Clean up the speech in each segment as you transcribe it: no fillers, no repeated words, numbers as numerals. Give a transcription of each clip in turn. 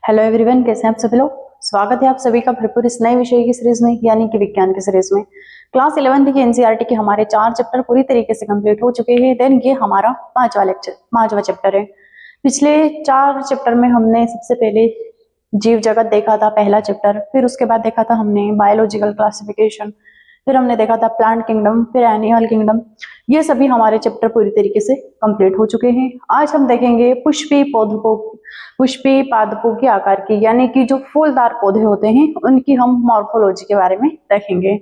Hello everyone, कैसे हैं आप सभी लोग। स्वागत है आप सभी का भरपूर इस नए विषय की सीरीज में, यानी कि विज्ञान की सीरीज में। क्लास 11वीं की एनसीईआरटी के हमारे 4 चैप्टर पूरी तरीके से कंप्लीट हो चुके हैं। देन ये हमारा पांचवा चैप्टर है। पिछले 4 चैप्टर में हमने सबसे पहले जीव जगत देखा था, पहला चैप्टर। फिर उसके बाद देखा था हमने बायोलॉजिकल क्लासिफिकेशन, फिर हमने देखा था प्लांट किंगडम, फिर एनिमल किंगडम। ये सभी हमारे चैप्टर पूरी तरीके से कंप्लीट हो चुके हैं। आज हम देखेंगे पुष्पी पादपों के आकार की, यानी कि जो फूलदार पौधे होते हैं उनकी हम मॉर्फोलॉजी के बारे में देखेंगे।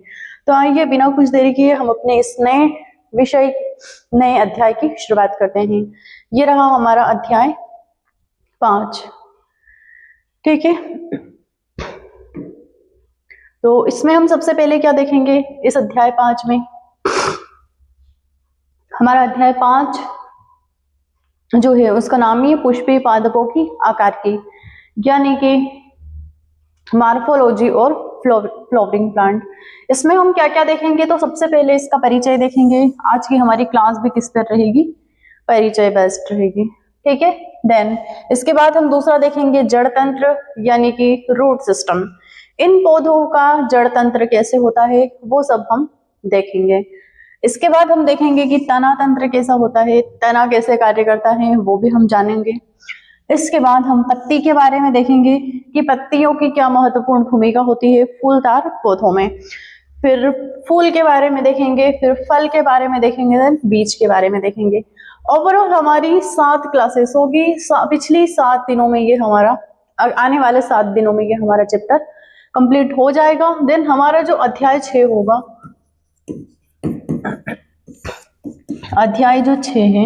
तो आइए बिना कुछ देरी किए हम अपने इस नए अध्याय की शुरुआत करते हैं। ये रहा हमारा अध्याय 5। ठीक है, तो इसमें हम सबसे पहले क्या देखेंगे इस अध्याय 5 में। हमारा अध्याय 5 जो है उसका नाम ही पुष्पी पादपों की आकार की, यानी कि मॉर्फोलॉजी और फ्लावरिंग प्लांट। इसमें हम क्या क्या देखेंगे, तो सबसे पहले इसका परिचय देखेंगे। आज की हमारी क्लास भी किस पर रहेगी, परिचय बेस्ड रहेगी। ठीक है, देन इसके बाद हम दूसरा देखेंगे जड़ तंत्र, यानी कि रूट सिस्टम। इन पौधों का जड़ तंत्र कैसे होता है वो सब हम देखेंगे। इसके बाद हम देखेंगे कि तना तंत्र कैसा होता है, तना कैसे कार्य करता है वो भी हम जानेंगे। इसके बाद हम पत्ती के बारे में देखेंगे कि पत्तियों की क्या महत्वपूर्ण भूमिका होती है फूलदार पौधों में। फिर फूल के बारे में देखेंगे, फिर फल के बारे में देखेंगे, देन बीज के बारे में देखेंगे। ओवरऑल हमारी 7 क्लासेस होगी। पिछली 7 दिनों में ये हमारा, आने वाले 7 दिनों में ये हमारा चैप्टर कंप्लीट हो जाएगा। देन हमारा जो अध्याय 6 होगा, अध्याय जो 6 है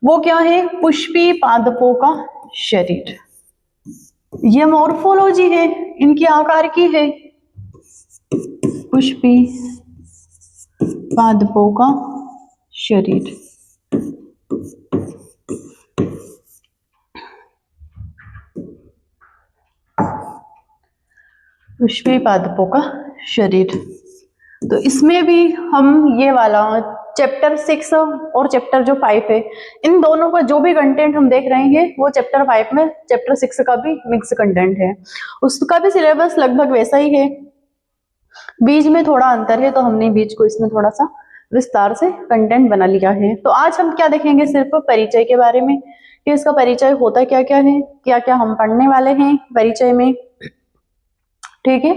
वो क्या है, पुष्पी पादपों का शरीर। ये मॉर्फोलॉजी है, इनकी आकार की है। पुष्पी पादपों का शरीर। पुष्पी पादपों का शरीर, तो इसमें भी हम ये वाला चैप्टर 6 और चैप्टर जो 5 है, इन दोनों का जो भी कंटेंट हम देख रहे हैं वो चैप्टर 5 में चैप्टर 6 का भी मिक्स कंटेंट है। उसका भी सिलेबस लगभग वैसा ही है, बीच में थोड़ा अंतर है, तो हमने बीच को इसमें थोड़ा सा विस्तार से कंटेंट बना लिया है। तो आज हम क्या देखेंगे, सिर्फ परिचय के बारे में कि इसका परिचय होता क्या क्या है, क्या क्या हम पढ़ने वाले हैं परिचय में। ठीक है,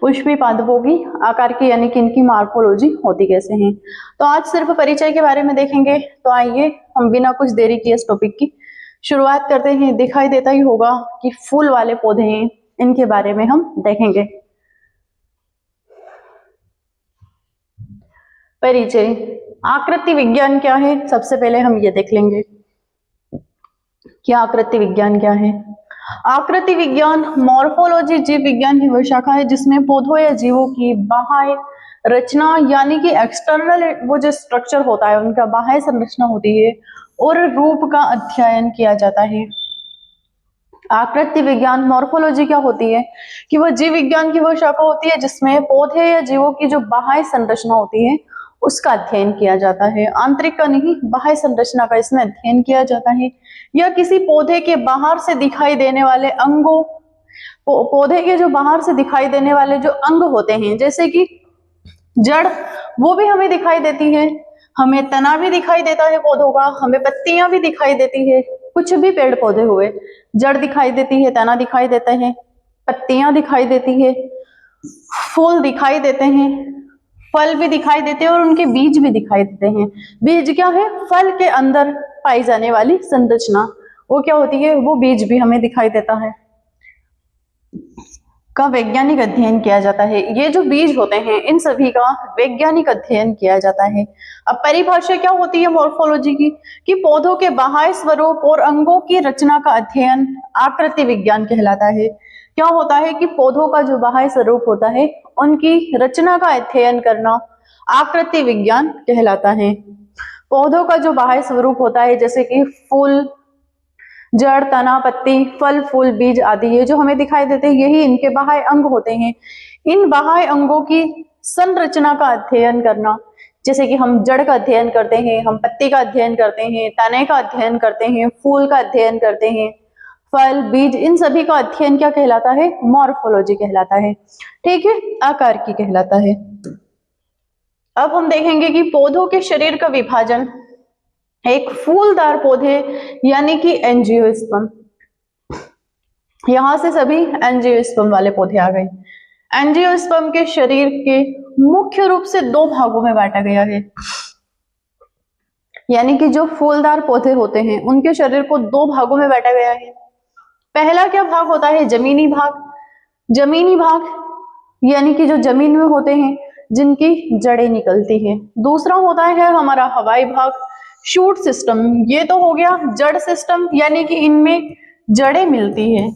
पुष्पी पादपों की आकार की, यानी कि इनकी मॉर्फोलॉजी होती कैसे है। तो आज सिर्फ परिचय के बारे में देखेंगे। तो आइए हम बिना कुछ देरी किए इस टॉपिक की शुरुआत करते हैं। दिखाई देता ही होगा कि फूल वाले पौधे हैं, इनके बारे में हम देखेंगे। परिचय, आकृति विज्ञान क्या है, सबसे पहले हम ये देख लेंगे कि आकृति विज्ञान क्या है। आकृति विज्ञान मॉर्फोलॉजी जीव विज्ञान की वह शाखा है जिसमें पौधों या जीवों की बाह्य रचना, यानी कि एक्सटर्नल वो जो स्ट्रक्चर होता है उनका बाह्य संरचना होती है, और रूप का अध्ययन किया जाता है। आकृति विज्ञान मॉर्फोलॉजी क्या होती है कि वह जीव विज्ञान की वह शाखा होती है जिसमें पौधे या जीवों की जो बाह्य संरचना होती है उसका अध्ययन किया जाता है। आंतरिक का नहीं, बाह्य संरचना का इसमें अध्ययन किया जाता है। या किसी पौधे के बाहर से दिखाई देने वाले अंगों, पौधे के जो बाहर से दिखाई देने वाले जो अंग होते हैं, जैसे कि जड़, वो भी हमें दिखाई देती है, हमें तना भी दिखाई देता है पौधों का, हमें पत्तियां भी दिखाई देती है। कुछ भी पेड़ पौधे हुए, जड़ दिखाई देती है, तना दिखाई देता है, पत्तियां दिखाई देती है, फूल दिखाई देते हैं, फल भी दिखाई देते हैं, और उनके बीज भी दिखाई देते हैं। बीज क्या है, फल के अंदर पाई जाने वाली संरचना, वो क्या होती है, वो बीज भी हमें दिखाई देता है, का वैज्ञानिक अध्ययन किया जाता है। ये जो बीज होते हैं इन सभी का वैज्ञानिक अध्ययन किया जाता है। अब परिभाषा क्या होती है मॉर्फोलॉजी की, कि पौधों के बाह्य स्वरूप और अंगों की रचना का अध्ययन आकृति विज्ञान कहलाता है। क्या होता है कि पौधों का जो बाह्य स्वरूप होता है उनकी रचना का अध्ययन करना आकृति विज्ञान कहलाता है। पौधों का जो बाह्य स्वरूप होता है, जैसे कि फूल, जड़, तना, पत्ती, फल, फूल, बीज आदि, ये जो हमें दिखाई देते हैं यही इनके बाह्य अंग होते हैं। इन बाह्य अंगों की संरचना का अध्ययन करना, जैसे कि हम जड़ का अध्ययन करते हैं, हम पत्ती का अध्ययन करते हैं, तने का अध्ययन करते हैं, फूल का अध्ययन करते हैं, फल, बीज, इन सभी का अध्ययन क्या कहलाता है? मॉर्फोलॉजी कहलाता है। ठीक है, आकार की कहलाता है। अब हम देखेंगे कि पौधों के शरीर का विभाजन। एक फूलदार पौधे यानी कि एंजियोस्पर्म, यहां से सभी एंजियोस्पर्म वाले पौधे आ गए। एंजियोस्पर्म के शरीर के मुख्य रूप से दो भागों में बांटा गया है, यानी कि जो फूलदार पौधे होते हैं उनके शरीर को दो भागों में बांटा गया है। पहला क्या भाग होता है? जमीनी भाग। जमीनी भाग यानी कि जो जमीन में होते हैं, जिनकी जड़ें निकलती हैं। दूसरा होता है हमारा हवाई भाग, शूट सिस्टम। ये तो हो गया जड़ सिस्टम, यानी कि इनमें जड़ें मिलती है,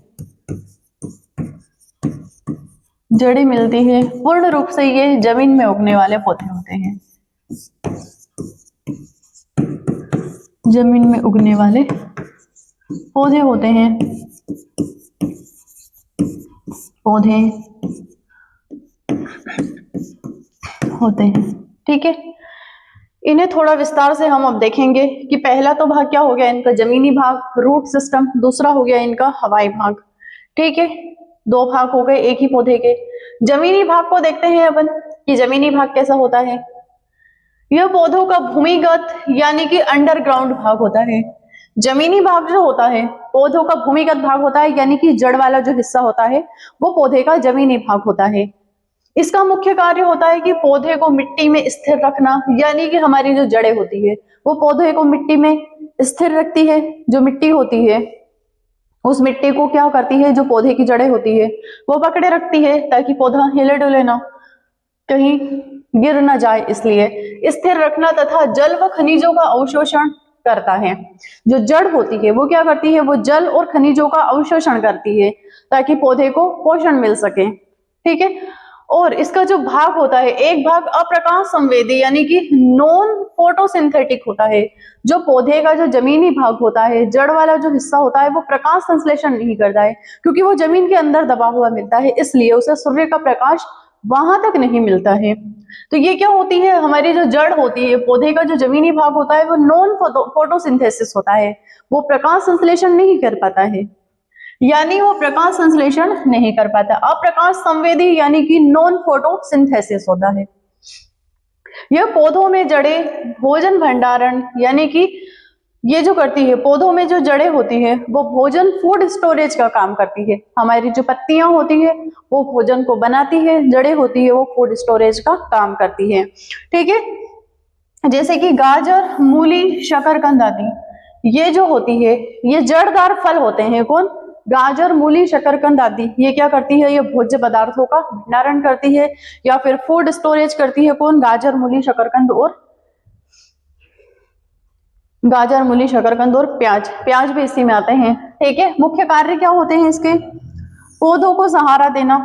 जड़ें मिलती है। पूर्ण रूप से ये जमीन में उगने वाले पौधे होते हैं, जमीन में उगने वाले पौधे होते हैं, पौधे होते हैं। ठीक है, इन्हें थोड़ा विस्तार से हम अब देखेंगे कि पहला तो भाग क्या हो गया इनका? जमीनी भाग, रूट सिस्टम। दूसरा हो गया इनका हवाई भाग। ठीक है, दो भाग हो गए एक ही पौधे के। जमीनी भाग को देखते हैं अपन कि जमीनी भाग कैसा होता है। यह पौधों का भूमिगत यानी कि अंडरग्राउंड भाग होता है। जमीनी भाग जो होता है पौधों का भूमिगत भाग होता है, यानी कि जड़ वाला जो हिस्सा होता है वो पौधे का जमीनी भाग होता है। इसका मुख्य कार्य होता है कि पौधे को मिट्टी में स्थिर रखना, यानी कि हमारी जो जड़ें होती है वो पौधे को मिट्टी में स्थिर रखती है। जो मिट्टी होती है उस मिट्टी को क्या करती है, जो पौधे की जड़ें होती है वो पकड़े रखती है, ताकि पौधा हिले डुले ना, कहीं गिर ना जाए, इसलिए स्थिर रखना। तथा जल व खनिजों का अवशोषण करता है। जो जड़ होती है वो क्या करती है? वो जल और खनिजों का अवशोषण करती है, ताकि पौधे को पोषण मिल सके। ठीक है, और इसका जो भाग होता है, एक भाग अप्रकाश संवेदी यानी कि नॉन फोटोसिंथेटिक होता है। जो पौधे का जो जमीनी भाग होता है, जड़ वाला जो हिस्सा होता है, वो प्रकाश संश्लेषण नहीं करता है, क्योंकि वो जमीन के अंदर दबा हुआ मिलता है, इसलिए उसे सूर्य का प्रकाश वहां तक नहीं मिलता है। तो ये क्या होती है? हमारी जो जड़ होती है, पौधे का जो जमीनी भाग होता है, वो नॉन फोटोसिंथेसिस होता है, वो प्रकाश संश्लेषण नहीं कर पाता है, यानी वो प्रकाश संश्लेषण नहीं कर पाता। अप्रकाश संवेदी यानी कि नॉन फोटोसिंथेसिस होता है। यह पौधों में जड़ें भोजन भंडारण यानी कि ये जो करती है, पौधों में जो जड़ें होती है वो भोजन फूड स्टोरेज का काम करती है। हमारी जो पत्तियां होती है वो भोजन को बनाती है, जड़ें होती है वो फूड स्टोरेज का काम करती है। ठीक है, जैसे कि गाजर, मूली, शकरकंद आदि, ये जो होती है ये जड़दार फल होते हैं। कौन? गाजर, मूली, शकरकंद आदि। ये क्या करती है? ये भोज्य पदार्थों का भंडारण करती है या फिर फूड स्टोरेज करती है। कौन? गाजर, मूली, शकरकंद और गाजर, मूली, शकरकंद और प्याज। प्याज भी इसी में आते हैं। ठीक है, मुख्य कार्य क्या होते हैं इसके? पौधों को सहारा देना।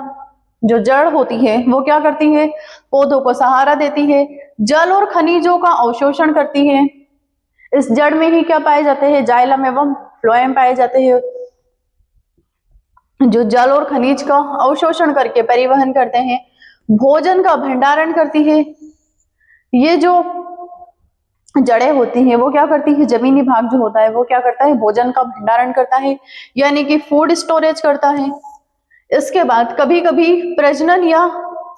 जो जड़ होती है वो क्या करती है? पौधों को सहारा देती है, जल और खनिजों का अवशोषण करती है। इस जड़ में ही क्या पाए जाते हैं? जाइलम एवं फ्लोएम पाए जाते हैं, जो जल और खनिज का अवशोषण करके परिवहन करते हैं, भोजन का भंडारण करती है। ये जो जड़ें होती हैं वो क्या करती है? जमीनी भाग जो होता है वो क्या करता है? भोजन का भंडारण करता है, यानी कि फूड स्टोरेज करता है। इसके बाद कभी कभी प्रजनन या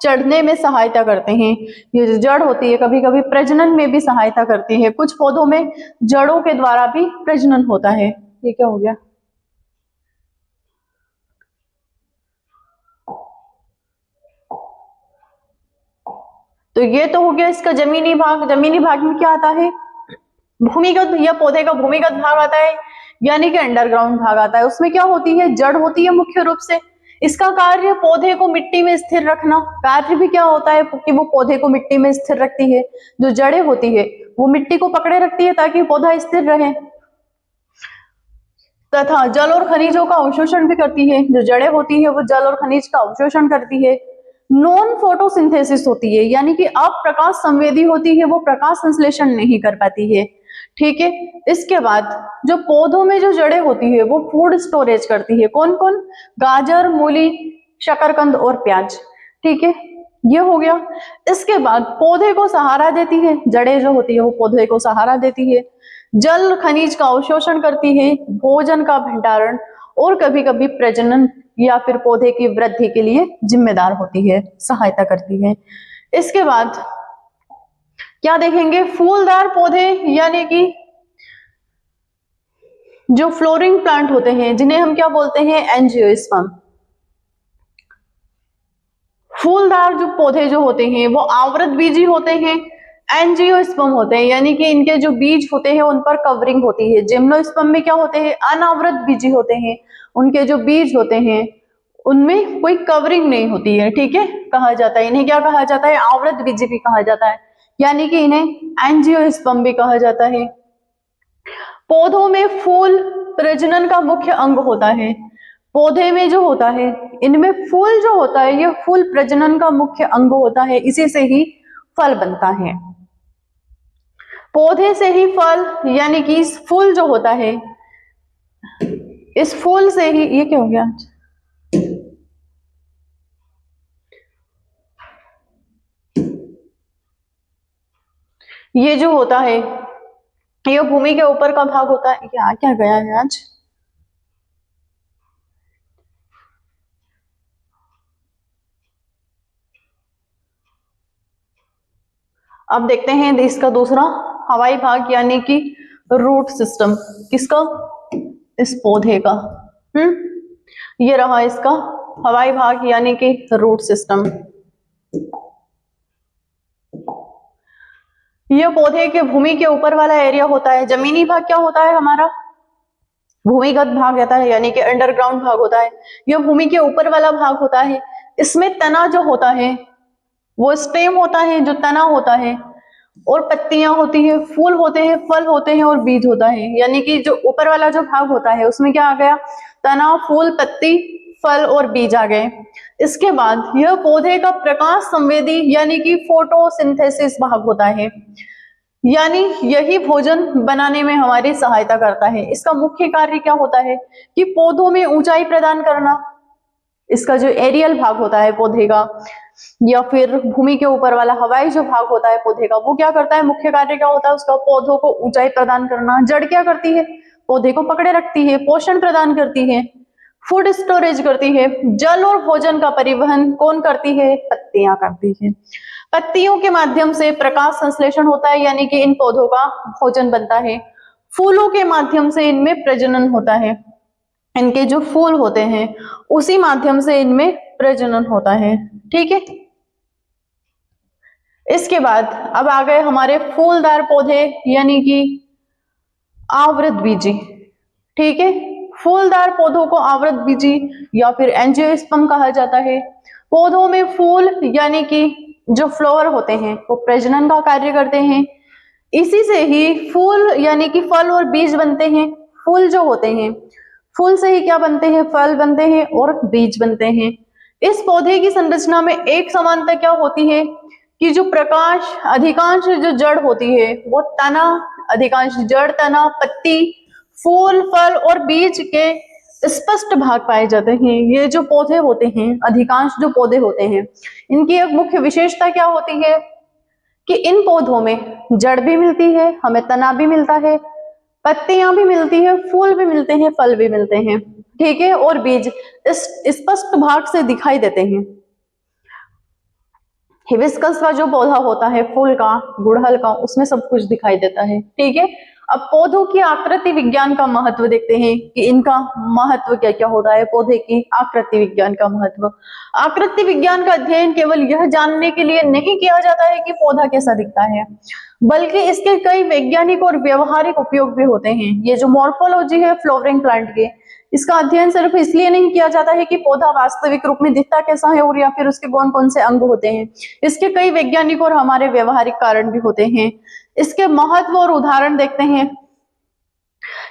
चढ़ने में सहायता करते हैं। ये जो जड़ होती है कभी कभी प्रजनन में भी सहायता करती है। कुछ पौधों में जड़ों के द्वारा भी प्रजनन होता है। ये क्या हो गया? तो ये तो हो गया इसका जमीनी भाग। जमीनी भाग में क्या आता है? भूमिगत, या पौधे का भूमिगत भाग आता है, यानी कि अंडरग्राउंड भाग आता है। उसमें क्या होती है? जड़ होती है मुख्य रूप से। इसका कार्य पौधे को मिट्टी में स्थिर रखना। कार्य भी क्या होता है कि वो पौधे को मिट्टी में स्थिर रखती है। जो जड़ें होती है वो मिट्टी को पकड़े रखती है ताकि पौधा स्थिर रहे, तथा जल और खनिजों का अवशोषण भी करती है। जो जड़ें होती है वो जल और खनिज का अवशोषण करती है। नॉन फोटोसिंथेसिस होती है, यानी कि अप्रकाश संवेदी होती है, वो प्रकाश संश्लेषण नहीं कर पाती है। ठीक है, इसके बाद जो पौधों में जो जड़ें होती है वो फूड स्टोरेज करती है। कौन कौन? गाजर, मूली, शकरकंद और प्याज। ठीक है, ये हो गया। इसके बाद पौधे को सहारा देती है। जड़ें जो होती है वो पौधे को सहारा देती है, जल खनिज का अवशोषण करती है, भोजन का भंडारण और कभी कभी प्रजनन या फिर पौधे की वृद्धि के लिए जिम्मेदार होती है, सहायता करती है। इसके बाद क्या देखेंगे, फूलदार पौधे यानी कि जो फ्लोरिंग प्लांट होते हैं जिन्हें हम क्या बोलते हैं, एंजियोस्पर्म। फूलदार जो पौधे जो होते हैं वो आवृत बीजी होते हैं, एंजियोस्पर्म होते हैं, यानी कि इनके जो बीज होते हैं उन पर कवरिंग होती है। जिम्नोस्पर्म में क्या होते हैं, अनावृत बीजी होते हैं, उनके जो बीज होते हैं उनमें कोई कवरिंग नहीं होती है, ठीक है। कहा जाता है इन्हें क्या कहा जाता है, आवृत बीजी भी कहा जाता है, यानी कि इन्हें एंजियोस्पर्म भी कहा जाता है। पौधों में फूल प्रजनन का मुख्य अंग होता है। पौधे में जो होता है, इनमें फूल जो होता है ये फूल प्रजनन का मुख्य अंग होता है, इसी से ही फल बनता है। पौधे से ही फल, यानी कि इस फूल जो होता है, इस फूल से ही, ये क्या हो गया, ये जो होता है ये भूमि के ऊपर का भाग होता है। क्या क्या गया है आज, अब देखते हैं इसका दूसरा हवाई भाग यानी कि रूट सिस्टम। किसका, इस पौधे का। ये रहा इसका हवाई भाग यानी कि रूट सिस्टम। ये पौधे के भूमि के ऊपर वाला एरिया होता है। जमीनी भाग क्या होता है हमारा, भूमिगत भाग रहता है, यानी कि अंडरग्राउंड भाग होता है। यह भूमि के ऊपर वाला भाग होता है। इसमें तना जो होता है वो स्टेम होता है, जो तना होता है, और पत्तियां होती है, फूल होते हैं, फल होते हैं और बीज होता है। यानी कि जो ऊपर वाला जो भाग होता है उसमें क्या आ गया, तना, फूल, पत्ती, फल और बीज आ गए। इसके बाद यह पौधे का प्रकाश संवेदी यानी कि फोटोसिंथेसिस भाग होता है, यानी यही भोजन बनाने में हमारी सहायता करता है। इसका मुख्य कार्य क्या होता है कि पौधों में ऊंचाई प्रदान करना। इसका जो एरियल भाग होता है पौधे का, या फिर भूमि के ऊपर वाला हवाई जो भाग होता है पौधे का, वो क्या करता है, मुख्य कार्य क्या होता है उसका, पौधों को ऊंचाई प्रदान करना। जड़ क्या करती है, पौधे को पकड़े रखती है, पोषण प्रदान करती है, फूड स्टोरेज करती है। जल और भोजन का परिवहन कौन करती है, पत्तियां करती है। पत्तियों के माध्यम से प्रकाश संश्लेषण होता है, यानी कि इन पौधों का भोजन बनता है। फूलों के माध्यम से इनमें प्रजनन होता है, इनके जो फूल होते हैं उसी माध्यम से इनमें प्रजनन होता है, ठीक है। इसके बाद अब आ गए हमारे फूलदार पौधे यानी कि आवृत बीजी, ठीक है। फूलदार पौधों को आवृत बीजी या फिर एंजियोस्पर्म कहा जाता है। पौधों में फूल यानी कि जो फ्लावर होते हैं वो प्रजनन का कार्य करते हैं, इसी से ही फूल यानी कि फल और बीज बनते हैं। फूल जो होते हैं, फूल से ही क्या बनते हैं, फल बनते हैं और बीज बनते हैं। इस पौधे की संरचना में एक समानता क्या होती है कि जो प्रकाश, अधिकांश जो जड़ होती है वो तना, अधिकांश जड़, तना, पत्ती, फूल, फल और बीज के स्पष्ट भाग पाए जाते हैं। ये जो पौधे होते हैं, अधिकांश जो पौधे होते हैं, इनकी एक मुख्य विशेषता क्या होती है कि इन पौधों में जड़ भी मिलती है, हमें तना भी मिलता है, पत्तियां भी मिलती है, फूल भी मिलते हैं, फल भी मिलते हैं, ठीक है, और बीज इस स्पष्ट भाग से दिखाई देते हैं। हिबिस्कस का जो पौधा होता है, फूल का, गुड़हल का, उसमें सब कुछ दिखाई देता है, ठीक है। अब पौधों की आकृति विज्ञान का महत्व देखते हैं कि इनका महत्व क्या क्या होता है। पौधे की आकृति विज्ञान का महत्व, आकृति विज्ञान का अध्ययन केवल यह जानने के लिए नहीं किया जाता है कि पौधा कैसा दिखता है, बल्कि इसके कई वैज्ञानिक और व्यवहारिक उपयोग भी होते हैं। ये जो मॉर्फोलॉजी है फ्लावरिंग प्लांट के, इसका अध्ययन सिर्फ इसलिए नहीं किया जाता है कि पौधा वास्तविक रूप में दिखता कैसा है और या फिर उसके कौन कौन से अंग होते हैं, इसके कई वैज्ञानिक और हमारे व्यवहारिक कारण भी होते हैं। इसके महत्व और उदाहरण देखते हैं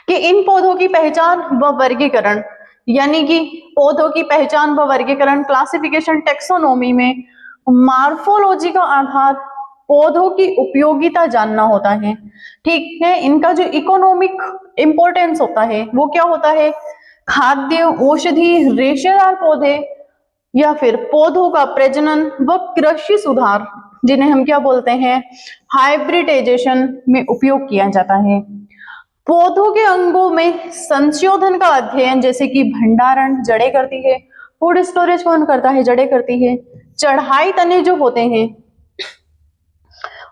कि इन पौधों की पहचान व वर्गीकरण, यानी कि पौधों की पहचान व वर्गीकरण, क्लासिफिकेशन, टेक्सोनोमी में मॉर्फोलॉजी का आधार पौधों की उपयोगिता जानना होता है, ठीक है। इनका जो इकोनॉमिक इंपॉर्टेंस होता है वो क्या होता है, खाद्य, औषधि, रेशेदार पौधे या फिर पौधों का प्रजनन व कृषि सुधार, जिन्हें हम क्या बोलते हैं, हाइब्रिडाइजेशन में उपयोग किया जाता है। पौधों के अंगों में संशोधन का अध्ययन, जैसे कि भंडारण जड़ें करती है, फूड स्टोरेज कौन करता है, जड़ें करती है, चढ़ाई तने जो होते हैं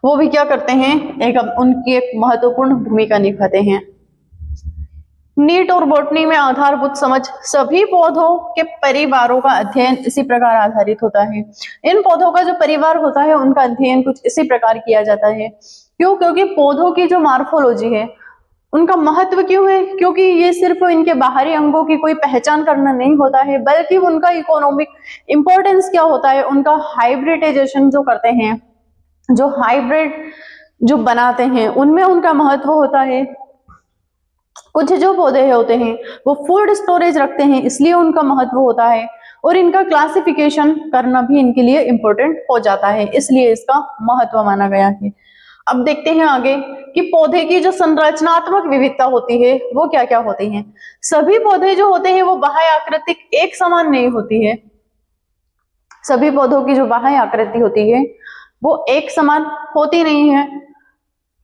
वो भी क्या करते हैं, उनकी एक महत्वपूर्ण भूमिका निभाते हैं। नीट और बॉटनी में आधारभूत समझ, सभी पौधों के परिवारों का अध्ययन इसी प्रकार आधारित होता है। इन पौधों का जो परिवार होता है उनका अध्ययन कुछ इसी प्रकार किया जाता है। क्यों? क्योंकि पौधों की जो मॉर्फोलॉजी है उनका महत्व क्यों है? क्योंकि ये सिर्फ इनके बाहरी अंगों की कोई पहचान करना नहीं होता है, बल्कि उनका इकोनॉमिक इंपॉर्टेंस क्या होता है, उनका हाइब्रिडाइजेशन जो करते हैं, जो हाइब्रिड जो बनाते हैं, उनमें उनका महत्व होता है। कुछ जो पौधे होते हैं वो फूड स्टोरेज रखते हैं, इसलिए उनका महत्व होता है, और इनका क्लासिफिकेशन करना भी इनके लिए इंपॉर्टेंट हो जाता है, इसलिए इसका महत्व माना गया है। अब देखते हैं आगे कि पौधे की जो संरचनात्मक विविधता होती है वो क्या क्या होती है। सभी पौधे जो होते हैं वो बाह्य आकृति एक समान नहीं होती है। सभी पौधों की जो बाह्य आकृति होती है वो एक समान होती नहीं है।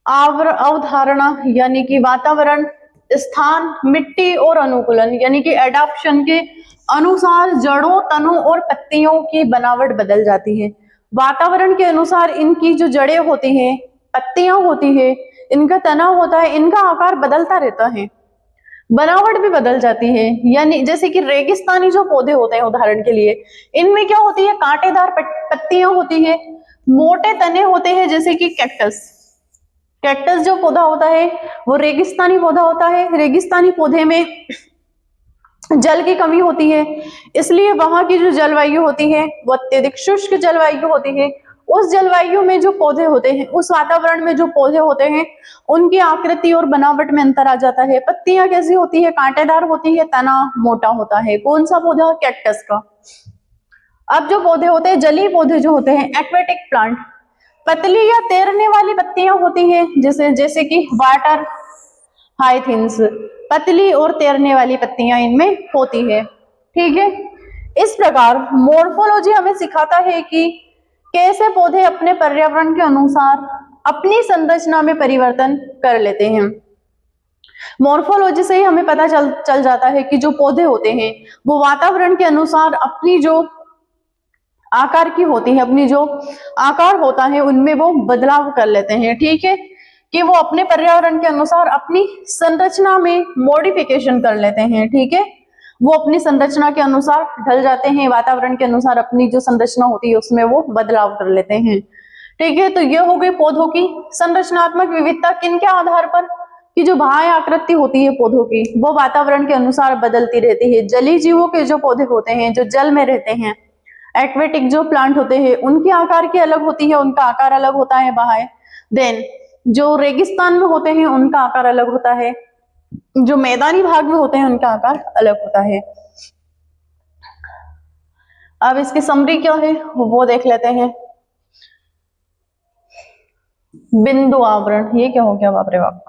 अवधारणा यानी कि वातावरण, स्थान, मिट्टी और अनुकूलन यानी कि एडाप्शन के अनुसार जड़ों, तनों और पत्तियों की बनावट बदल जाती है। वातावरण के अनुसार इनकी जो जड़ें होती हैं, पत्तियां होती है, इनका तना होता है, इनका आकार बदलता रहता है, बनावट भी बदल जाती है। यानी जैसे कि रेगिस्तानी जो पौधे होते हैं उदाहरण के लिए, इनमें क्या होती है, कांटेदार पत्तियां होती है, मोटे तने होते हैं, जैसे कि कैक्टस। कैक्टस जो पौधा होता है वो रेगिस्तानी पौधा होता है। रेगिस्तानी पौधे में जल की कमी होती है, इसलिए वहां की जो जलवायु होती है वो अत्यधिक शुष्क जलवायु होती है। उस जलवायु में जो पौधे होते हैं, उस वातावरण में जो पौधे होते हैं, उनकी आकृति और बनावट में अंतर आ जाता है। पत्तियां कैसी होती है, कांटेदार होती है, तना मोटा होता है। कौन सा पौधा? कैक्टस का। अब जो पौधे होते हैं, जलीय पौधे जो होते हैं, एक्वेटिक प्लांट, पतली या तैरने वाली पत्तियां होती हैं, जैसे कि वाटर हाइथिंस, पतली और तैरने वाली पत्तियां इनमें होती है। ठीक है, इस प्रकार मॉर्फोलॉजी हमें सिखाता है कि कैसे पौधे अपने पर्यावरण के अनुसार अपनी संरचना में परिवर्तन कर लेते हैं। मॉर्फोलॉजी से ही हमें पता चल जाता है कि जो पौधे होते हैं वो वातावरण के अनुसार अपनी जो आकार की होती है, अपनी जो आकार होता है उनमें वो बदलाव कर लेते हैं। ठीक है, कि वो अपने पर्यावरण के अनुसार अपनी संरचना में मॉडिफिकेशन कर लेते हैं। ठीक है, वो अपनी संरचना के अनुसार ढल जाते हैं, वातावरण के अनुसार अपनी जो संरचना होती है उसमें वो बदलाव कर लेते हैं। ठीक है, तो ये हो गई पौधों की संरचनात्मक विविधता। किन के आधार पर? कि जो बाह्य आकृति होती है पौधों की वो वातावरण के अनुसार बदलती रहती है। जलीय जीवों के जो पौधे होते हैं जो जल में रहते हैं, एक्वेटिक जो प्लांट होते हैं, उनकी आकार की अलग होती है, उनका आकार अलग होता है बाह्य। देन जो रेगिस्तान में होते हैं उनका आकार अलग होता है, जो मैदानी भाग में होते हैं उनका आकार अलग होता है। अब इसकी समरी क्या है वो देख लेते हैं। बिंदु आवरण, ये क्या हो गया, बाप रे बाप।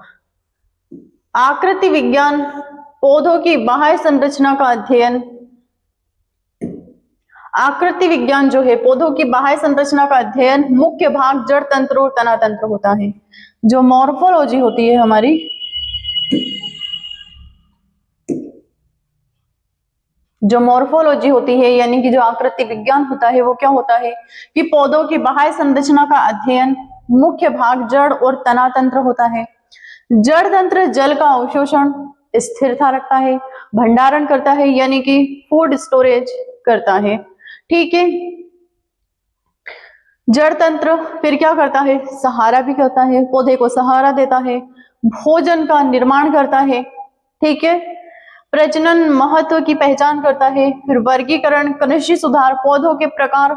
आकृति विज्ञान पौधों की बाह्य संरचना का अध्ययन। आकृति विज्ञान जो है पौधों की बाह्य संरचना का अध्ययन, मुख्य भाग जड़ तंत्र और तना तंत्र होता है। जो मॉर्फोलॉजी होती है हमारी, जो मॉर्फोलॉजी होती है यानी कि जो आकृति विज्ञान होता है वो क्या होता है कि पौधों की बाह्य संरचना का अध्ययन, मुख्य भाग जड़ और तना तंत्र होता है। जड़ तंत्र जल का अवशोषण, स्थिरता रखता है, भंडारण करता है यानी कि फूड स्टोरेज करता है। ठीक है, जड़ तंत्र फिर क्या करता है, सहारा भी करता है, पौधे को सहारा देता है, भोजन का निर्माण करता है। ठीक है, प्रजनन महत्व की पहचान करता है, फिर वर्गीकरण, कृषि सुधार, पौधों के प्रकार,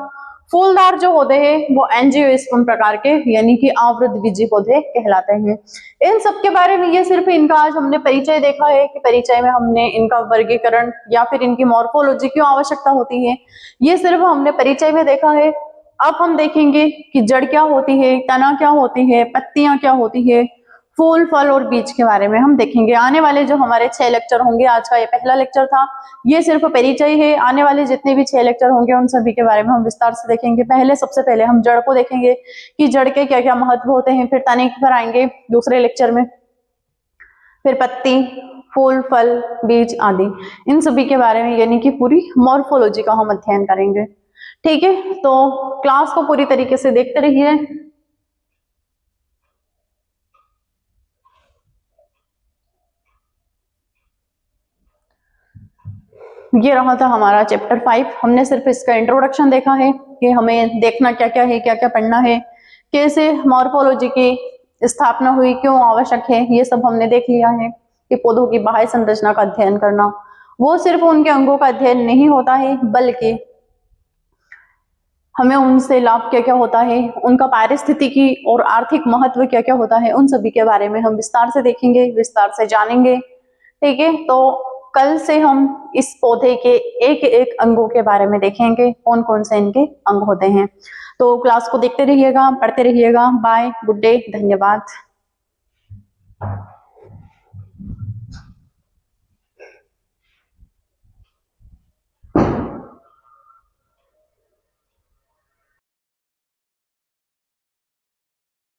फूलदार जो होते हैं वो एंजियोस्पर्म प्रकार के यानी कि आवृतबीजी पौधे कहलाते हैं। इन सब के बारे में ये सिर्फ इनका आज हमने परिचय देखा है कि परिचय में हमने इनका वर्गीकरण या फिर इनकी मॉर्फोलॉजी क्यों आवश्यकता होती है, ये सिर्फ हमने परिचय में देखा है। अब हम देखेंगे कि जड़ क्या होती है, तना क्या होती है, पत्तियां क्या होती है, फूल, फल और बीज के बारे में हम देखेंगे। आने वाले जो हमारे 6 लेक्चर होंगे, आज का ये पहला लेक्चर था, ये सिर्फ परिचय है। आने वाले जितने भी 6 लेक्चर होंगे उन सभी के बारे में हम विस्तार से देखेंगे। सबसे पहले हम जड़ को देखेंगे कि जड़ के क्या क्या महत्व होते हैं, फिर तने पर आएंगे दूसरे लेक्चर में। फिर पत्ती, फूल, फल, बीज आदि, इन सभी के बारे में यानी कि पूरी मॉर्फोलॉजी का हम अध्ययन करेंगे। ठीक है, तो क्लास को पूरी तरीके से देखते रहिए। ये रहा था हमारा चैप्टर 5। हमने सिर्फ इसका इंट्रोडक्शन देखा है कि हमें देखना क्या क्या है, क्या क्या पढ़ना है, कैसे मॉर्फोलॉजी की स्थापना हुई, क्यों आवश्यक है, ये सब हमने देख लिया है कि पौधों की बाह्य संरचना का अध्ययन करना वो सिर्फ उनके अंगों का अध्ययन नहीं होता है, बल्कि हमें उनसे लाभ क्या क्या होता है, उनका पारिस्थितिकी और आर्थिक महत्व क्या क्या होता है, उन सभी के बारे में हम विस्तार से देखेंगे, विस्तार से जानेंगे। ठीक है, तो कल से हम इस पौधे के एक एक अंगों के बारे में देखेंगे, कौन कौन से इनके अंग होते हैं। तो क्लास को देखते रहिएगा, पढ़ते रहिएगा। बाय, गुड डे, धन्यवाद।